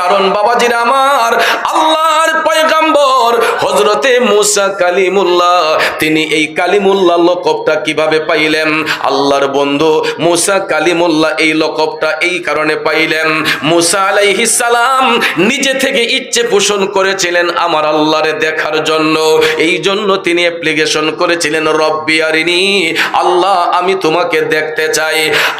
কারণ বাবাজিরা আমার, আল্লাহর পয়গম্বর হযরতে মুসা কালিমুল্লাহ, তিনি এই কালিমুল্লাহ লকবটা কিভাবে পাইলেন? আল্লাহর বন্ধু মুসা কালিমুল্লাহ এই লকবটা এই কারণে পাইলেন, মুসা আলাইহিস সালাম নিজে থেকে ইচ্ছে পোষণ করেছিলেন আমার আল্লাহরে দেখার জন্য। এই জন্য তিনি অ্যাপ্লিকেশন করেছিলেন, রব্বি আরিনি, আল্লাহ আমি তোমাকে দেখতে চাই।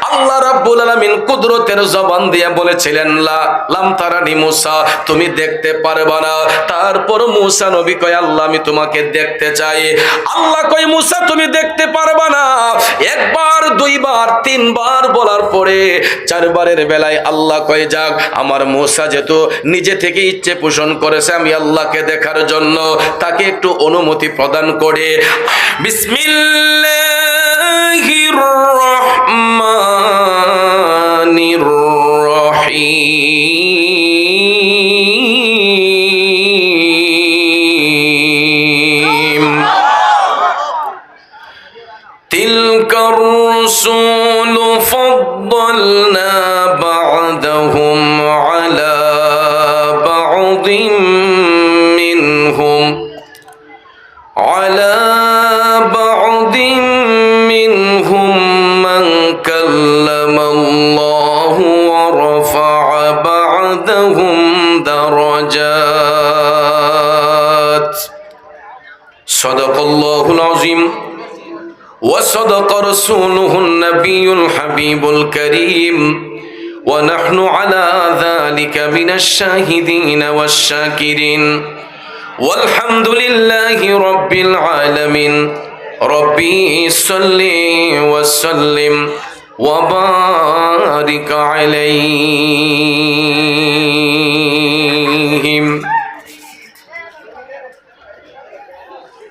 আল্লাহ রাব্বুল আলামিন কুদরতের জবান দিয়ে বলেছিলেন, লা লাম তারানি মুসা, তুমি দেখতে পারবা না। তারপর মুসা নবী কয়, আল্লাহ আমি তোমাকে দেখতে চাই। আল্লাহ কয়, মুসা তুমি দেখতে পারবা না। একবার, দুইবার, তিনবার বলার পরে চারবারের বেলায় আল্লাহ কয়, যাক, আমার মুসা যেহেতু নিজে থেকে ইচ্ছে পোষণ করেছে আমি আল্লাহকে দেখার জন্য, তাকে একটু অনুমতি প্রদান করে বিসমিল্লাহির রহমানির রহিম তিলকার রুসুলু ফাদ্দালনা বা'দাহুম আলা বা'দিম মিনহুম على بعض منهم من كلم الله ورفع بعضهم درجات صدق الله العظيم وصدق رسوله النبي الحبيب الكريم ونحن على ذلك من الشاهدين والشاكرين والحمد لله رب العالمين ربي صل وسلم وبارك عليهم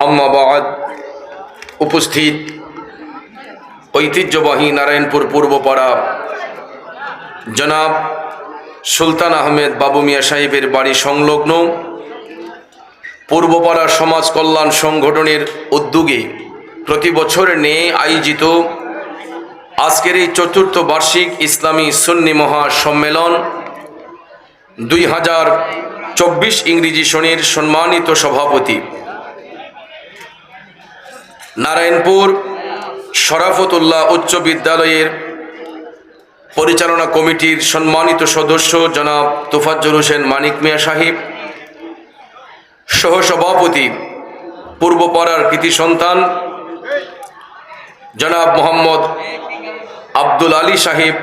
أما بعد উপস্থিত ঐতিহ্যবাহী নারায়ণপুর পূর্বপাড়া জনাব সুলতান আহমেদ বাবু মিয়া সাহেবের বাড়ি সংলগ্ন পূর্বপাড়া সমাজ কল্যাণ সংগঠনের উদ্যোগে প্রতি বছর নিয়ে আয়োজিত আজকের এই চতুর্থ বার্ষিক ইসলামী সুন্নি মহাসম্মেলন 2024 ইংরেজি সনের সম্মানিত সভাপতি, নারায়ণপুর শরাফতুল্লাহ উচ্চ বিদ্যালয়ের পরিচালনা কমিটির সম্মানিত সদস্য জনাব তোফাজ্জল হোসেন মানিক মিয়া সাহেব, সহসভাপতি পূর্বপাড়ার কৃতি সন্তান জনাব মোহাম্মদ আব্দুল আলী সাহেব,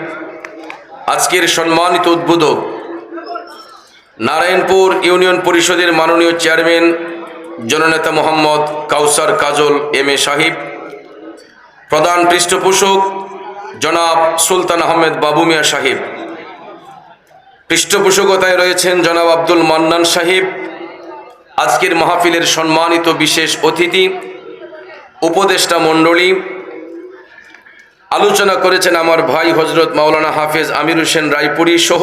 আজকের সম্মানিত উদ্বোধক নারায়ণপুর ইউনিয়ন পরিষদের মাননীয় চেয়ারম্যান জননেতা মোহাম্মদ কাউসার কাজল এম এ সাহেব, প্রধান পৃষ্ঠপোষক জনাব সুলতান আহমেদ বাবু মিয়া সাহেব, পৃষ্ঠপোষকতায় রয়েছেন জনাব আব্দুল মান্নান সাহেব, আজকের মাহফিলের সম্মানিত বিশেষ অতিথি, উপদেষ্টা মণ্ডলী, আলোচনা করেছেন আমার ভাই হজরত মাওলানা হাফেজ আমির হোসেন রায়পুরি সহ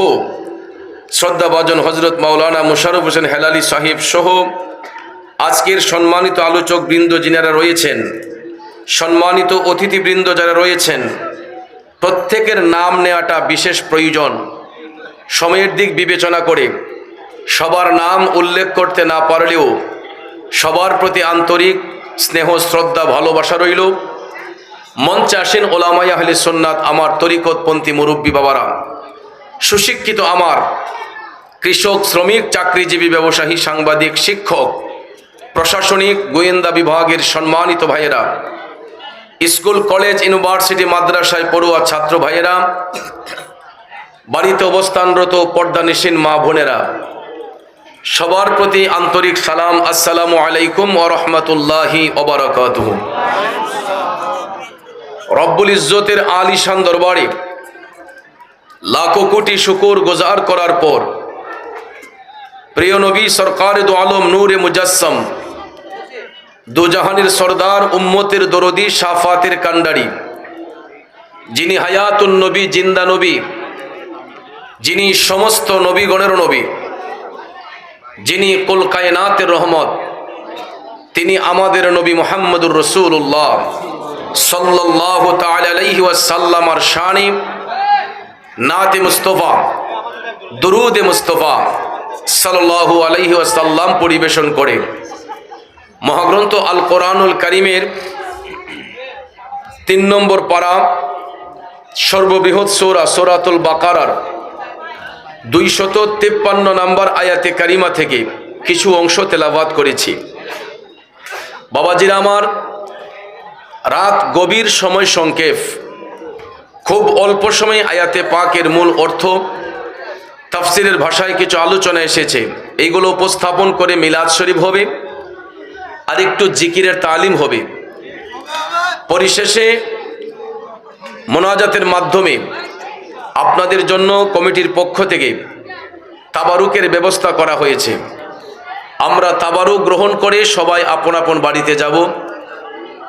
শ্রদ্ধাভাজন হজরত মাওলানা মুশারফ হোসেন হেলালি সাহেব সহ আজকের সম্মানিত আলোচক বৃন্দ যিনারা রয়েছেন, সম্মানিত অতিথিবৃন্দ যারা রয়েছেন, প্রত্যেকের নাম নেওয়াটা বিশেষ প্রয়োজন। সময়ের দিক বিবেচনা করে সবার নাম উল্লেখ করতে না পারলেও সবার প্রতি আন্তরিক স্নেহ শ্রদ্ধা ভালোবাসা রইল। মঞ্চে আসেন ওলামায়ে আহলে সুন্নাত, আমার তরিকতপন্থী মুরব্বী বাবারা, সুশিক্ষিত আমার কৃষক, শ্রমিক, চাকরিজীবী, ব্যবসায়ী, সাংবাদিক, শিক্ষক, প্রশাসনিক, গোয়েন্দা বিভাগের সম্মানিত ভাইয়েরা, স্কুল, কলেজ, ইউনিভার্সিটি, মাদ্রাসায় পড়ুয়া ছাত্র ভাইয়েরা, বাড়িতে অবস্থানরত পর্দানিশীন মা বোনেরা, সবার প্রতি আন্তরিক সালাম, আসসালামু আলাইকুম ওয়া রাহমাতুল্লাহি ওয়া বারাকাতুহু। রব্বুল ইজ্জতের আলিশান দরবারে লাখো কোটি শুকর গুজার করার পর প্রিয় নবী সরকারে দো আলম নূরে মুজাসসাম, দো জাহানের সরদার, উম্মতের দরদি, শাফাতের কান্ডারি, যিনি হায়াতুন নবী, জিন্দা নবী, যিনি সমস্ত নবীগণের নবী, যিনি কুল কায়নাতের রহমত, তিনি আমাদের নবী মুহাম্মদুর রাসূলুল্লাহ সাল্লাল্লাহু তাআলা আলাইহি ওয়াসাল্লামের শানে নাতে মুস্তাফা দুরুদে মুস্তাফা সাল্লাল্লাহু আলাইহি ওয়াসাল্লাম পরিবেশন করে মহাগ্রন্থ আল কোরআনুল কারীমের 3 নম্বর পারা সর্ববৃহৎ সূরা সূরাতুল বাকারার 253 নম্বর আয়াতে কারিমা থেকে কিছু অংশ তেলাওয়াত করেছি। বাবাজিরা আমার, রাত গভীর, সময় সংক্ষেপ, খুব অল্প সময়ে আয়াতে পাকের মূল অর্থ তাফসিরের ভাষায় কিছু আলোচনা এসেছে, এইগুলো উপস্থাপন করে মিলাদ শরীফ হবে আর একটু জিকিরের তালিম হবে। পরিশেষে মোনাজাতের মাধ্যমে আপনাদের জন্য কমিটির পক্ষ থেকে তাবারুকের ব্যবস্থা করা হয়েছে। আমরা তাবারুক গ্রহণ করে সবাই আপন আপন বাড়িতে যাব।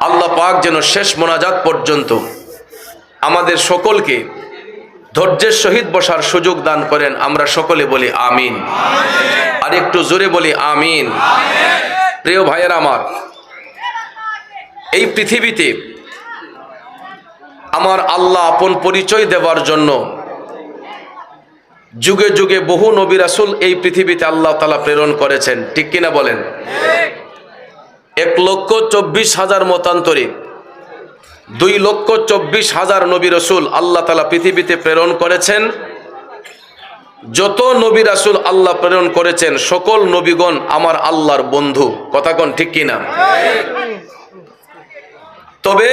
আল্লাহ পাক যেন শেষ মোনাজাত পর্যন্ত আমাদের সকলকে ধৈর্যের সহিত বসার সুযোগ দান করেন। আমরা সকলে বলি আমিন। আর একটু জোরে বলি আমিন। প্রিয় ভাইয়েরা আমার, এই পৃথিবীতে আমার আল্লাহ আপন পরিচয় দেওয়ার জন্য যুগে যুগে বহু নবী রাসূল এই পৃথিবীতে আল্লাহ তাআলা প্রেরণ করেছেন, ঠিক কিনা বলেন? 1,24,000 মতান্তরে 2,24,000 নবী রাসূল আল্লাহ তাআলা পৃথিবীতে প্রেরণ করেছেন। যত নবী রাসূল আল্লাহ প্রেরণ করেছেন সকল নবীগণ আমার আল্লাহর বন্ধু, কথা কোন ঠিক কিনা? তবে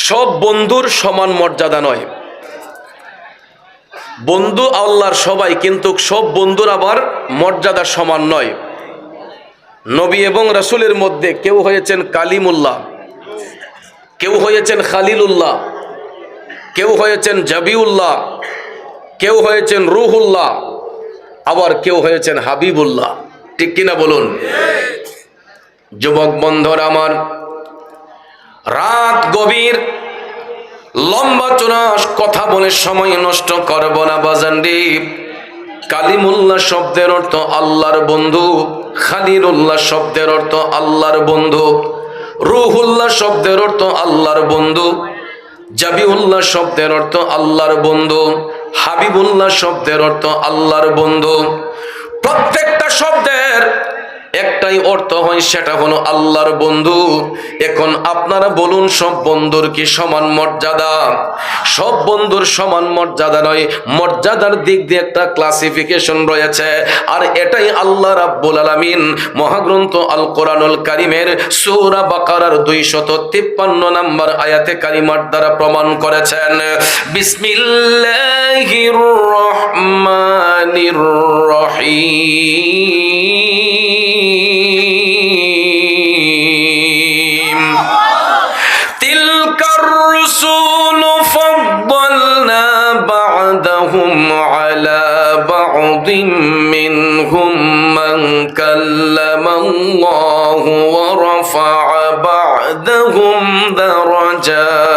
সব বন্ধুর সমান মর্যাদা নয়। বন্ধু আল্লাহর সবাই, কিন্তু সব বন্ধুর আবার মর্যাদা সমান নয়। নবী এবং রাসূলের মধ্যে কেউ হয়েছেন কালিমুল্লাহ, কেউ হয়েছেন খালিলুল্লাহ, কেউ হয়েছেন জাবিউল্লাহ, কেউ হয়েছেন রুহুল্লাহ, আবার কেউ হয়েছেন হাবিবুল্লাহ, ঠিক কিনা বলুন? যুবক বন্ধুরা আমার, রাত গভীর, লম্বা চূড়া কথা বলে সময় নষ্ট করব না বাজানরি। কালিমুল্লাহ শব্দের অর্থ আল্লাহর বন্ধু, খালিলুল্লাহ শব্দের অর্থ আল্লাহর বন্ধু, রুহুল্লাহ শব্দের অর্থ আল্লাহর বন্ধু, জাবিউল্লাহ শব্দের অর্থ আল্লাহর বন্ধু, হাবিবুল্লাহ শব্দের অর্থ আল্লাহর বন্ধু। প্রত্যেকটা শব্দের একটাই অর্থ হয়, সেটা হলো আল্লাহর বন্ধু। এখন আপনারা বলুন, সব বন্ধুর কি সমান মর্যাদা? সব বন্ধুর সমান মর্যাদা নয়, মর্যাদার দিক দিয়ে একটা ক্লাসিফিকেশন রয়েছে, আর এটাই আল্লাহ রাব্বুল আলামিন মহাগ্রন্থ আল কোরআনুল কারীমের সূরা বাকারার 253 নম্বর আয়াতে কারিমার দ্বারা প্রমাণ করেছেন। বিসমিল্লাহির রহমানির রহিম। তিলকার রুসুলু ফাদ্দালনা বা'দাহুম আলা বা'দিন মিনহুম মান কাল্লামাল্লাহু ওয়া রাফা'a বা'দাহুম দারাজাত।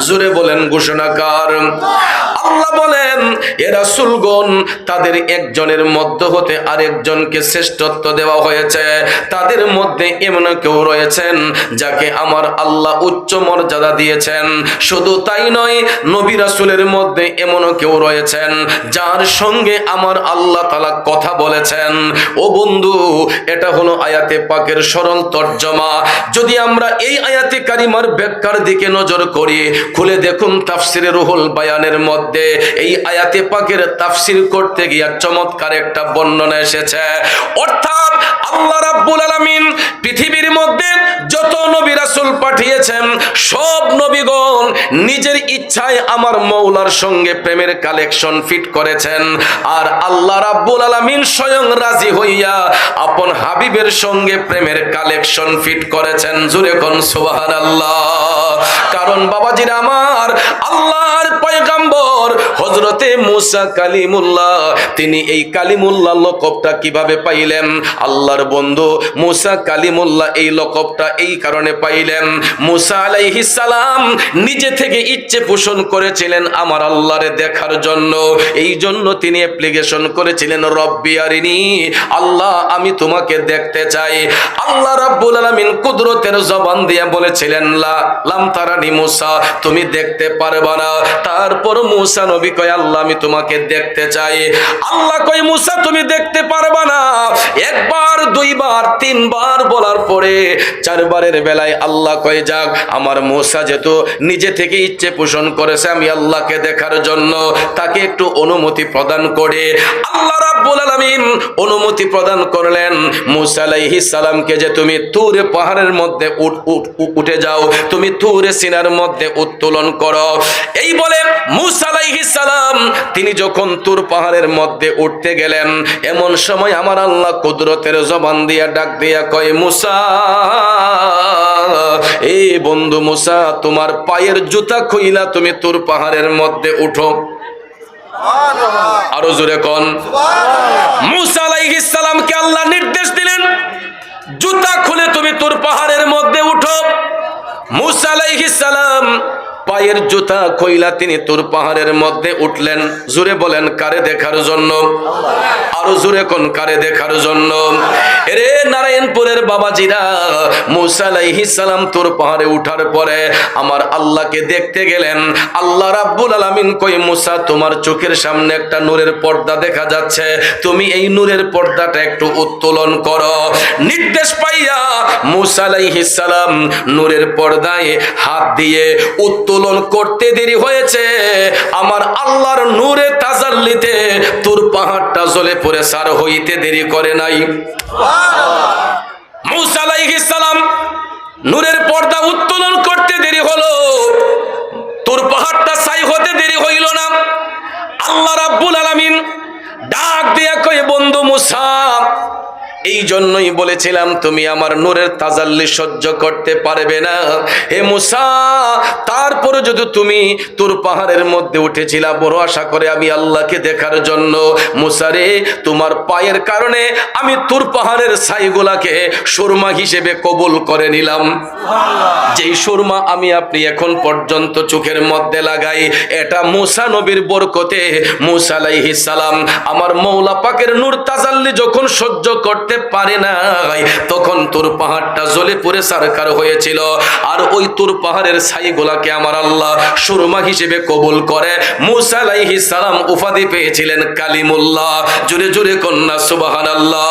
জোরে বলেন ঘোষণাকার। আল্লাহ বলেন, এ রাসূলগণ তাদের একজনের মধ্য হতে আরেকজনকে শ্রেষ্ঠত্ব দেওয়া হয়েছে। তাদের মধ্যে এমন কেউ রয়েছেন যাকে আমার আল্লাহ উচ্চ মর্যাদা দিয়েছেন। শুধু তাই নয়, নবী রাসূলের মধ্যে এমন কেউ রয়েছেন যার সঙ্গে আমার আল্লাহ তাআলা কথা বলেছেন। ও বন্ধু, এটা হলো আয়াতে পাকের সরল তর্জমা। যদি আমরা এই আয়াতে কারিমার ব্যাখ্যার দিকে নজর করি, খুলে দেখুন তাফসিরে রুহুল বায়ানের মধ্যে এই আয়াতে পাকের তাফসীর করতে গিয়ে চমৎকার একটা বর্ণনা এসেছে। অর্থাৎ আল্লাহ রাব্বুল আলামিন পৃথিবীর মধ্যে যত নবী রাসূল পাঠিয়েছেন, সব নবীগণ নিজের ইচ্ছায় আমার মওলার সঙ্গে প্রেমের কালেকশন ফিট করেছেন। আর আল্লাহ রাব্বুল আলামিন স্বয়ং রাজি হইয়া আপন হাবিবের সঙ্গে প্রেমের কালেকশন ফিট করেছেন। জোরে কোন সুবহানাল্লাহ। কারণ বাবাজিরা আমার, আল্লাহর পয়গম্বর হযরতে মুসা কালিমুল্লাহ তিনি এই কালিমুল্লাহ লকবটা কিভাবে পাইলেন? আল্লাহর বন্ধু মুসা কালিমুল্লাহ এই লকবটা এই কারণে পাইলেন, মুসা আলাইহিস সালাম নিজে থেকে ইচ্ছে পোষণ করেছিলেন আমার আল্লাহরে দেখার জন্য। এই জন্য তিনি অ্যাপ্লিকেশন করেছিলেন, রব্বি আরিনি, আল্লাহ আমি তোমাকে দেখতে চাই। আল্লাহ রাব্বুল আলামিন কুদরতের জবান দিয়ে বলেছিলেন, লা লাম তারানি মুসা, তুমি দেখতে পারবা না। তারপর মুসা নবী কয়, আল্লাহ আমি তোমাকে দেখতে চাই। আল্লাহ কয়, মুসা তুমি দেখতে পারবা না। একবার, দুইবার, তিনবার বলার পরে চারবারের বেলায় আল্লাহ কয়, যাক আমার মুসা যেহেতু নিজে থেকে ইচ্ছে পোষণ করেছে আমি আল্লাহকে দেখার জন্য, তাকে একটু অনুমতি প্রদান করে আল্লাহ রাব্বুল আলামিন অনুমতি প্রদান করলেন মুসা আলাইহিস সালামকে, যে তুমি তুর পাহাড়ের মধ্যে উঠে যাও, তুমি তুর সিনার মধ্যে উত্তোলন করো। এই বলে মুসা আলাইহিস সালাম তিনি যখন তুর পাহাড়ের মধ্যে উঠতে গেলেন, এমন সময় আমার আল্লাহ কুদরতের জবান দিয়া ডাক দিয়া কয়, মুসা, এই বন্ধু মুসা, তোমার পায়ের জুতা খুইলা তুমি তুর পাহাড়ের মধ্যে উঠো। আরো জোরে কোন মুসা আলাইহিস সালামকে আল্লাহ নির্দেশ দিলেন, জুতা খুলে তুমি তুর পাহাড়ের মধ্যে উঠো। মুসা আলাইহিস সালাম পায়ের জুতা খুইলা তিনি তুর পাহাড়ের মধ্যে উঠলেন। জোরে বলেন, কারে দেখার জন্য? আরো জোরে কোন, কারে দেখার জন্য? এরে নারায়ণপুরের বাবাজিরা, মুসা আলাইহিস সালাম তুর পাহাড়ে উঠার পরে আমার আল্লাহকে দেখতে গেলেন। আল্লাহ রাব্বুল আলামিন কই, মুসা তোমার চোখের সামনে একটা নূরের পর্দা দেখা যাচ্ছে, তুমি এই নূরের পর্দাটা একটু উত্তোলন করো। নির্দেশ পাইয়া মুসা আলাইহিস সালাম নূরের পর্দায় হাত দিয়ে উত্তোলন করতে দেরি হয়েছে, আমার আল্লাহর নূরে তাজাল্লিতে তুর পাহাড়টা জ্বলে পড়ে সার হইতে দেরি করে নাই। মুসা আলাইহিস সালাম নূরের পর্দা উত্তোলন করতে দেরি হলো, তুর পাহাড়টা ছাই হতে দেরি হইল না। আল্লাহ রাব্বুল আলামিন ডাক দিয়া কয়, বন্ধু মুসা, এই জন্যই বলেছিলাম তুমি আমার নূরের তাজাল্লি সহ্য করতে পারবে না। হে মুসা, তারপরে যদি তুমি তুর পাহাড়ের মধ্যে উঠেছিলা বড় আশা করে আমি আল্লাহকে দেখার জন্য, মুসা রে, তোমার পায়ের কারণে আমি তুর পাহাড়ের ছাইগুলাকে সুরমা হিসেবে কবুল করে নিলাম। যেই সুরমা আমি আপনি এখন পর্যন্ত চোখের মধ্যে লাগাই, এটা মুসা নবীর বরকতে মুসা আলাইহিস সালাম আমার মওলা পাকের নূর তাজাল্লি যখন সহ্য করতে পারে নাই, তখন তুর পাহাড়টা জ্বলে পুড়ে সারকার হয়েছিল। আর ওই তুর পাহাড়ের ছাইগুলাকে আমার আল্লাহ সুরমা হিসেবে কবুল করে মুসা আলাইহিস সালাম উপাধি পেয়েছিলেন কালিমুল্লাহ। জোরে জোরে কন্যা সুবহানাল্লাহ।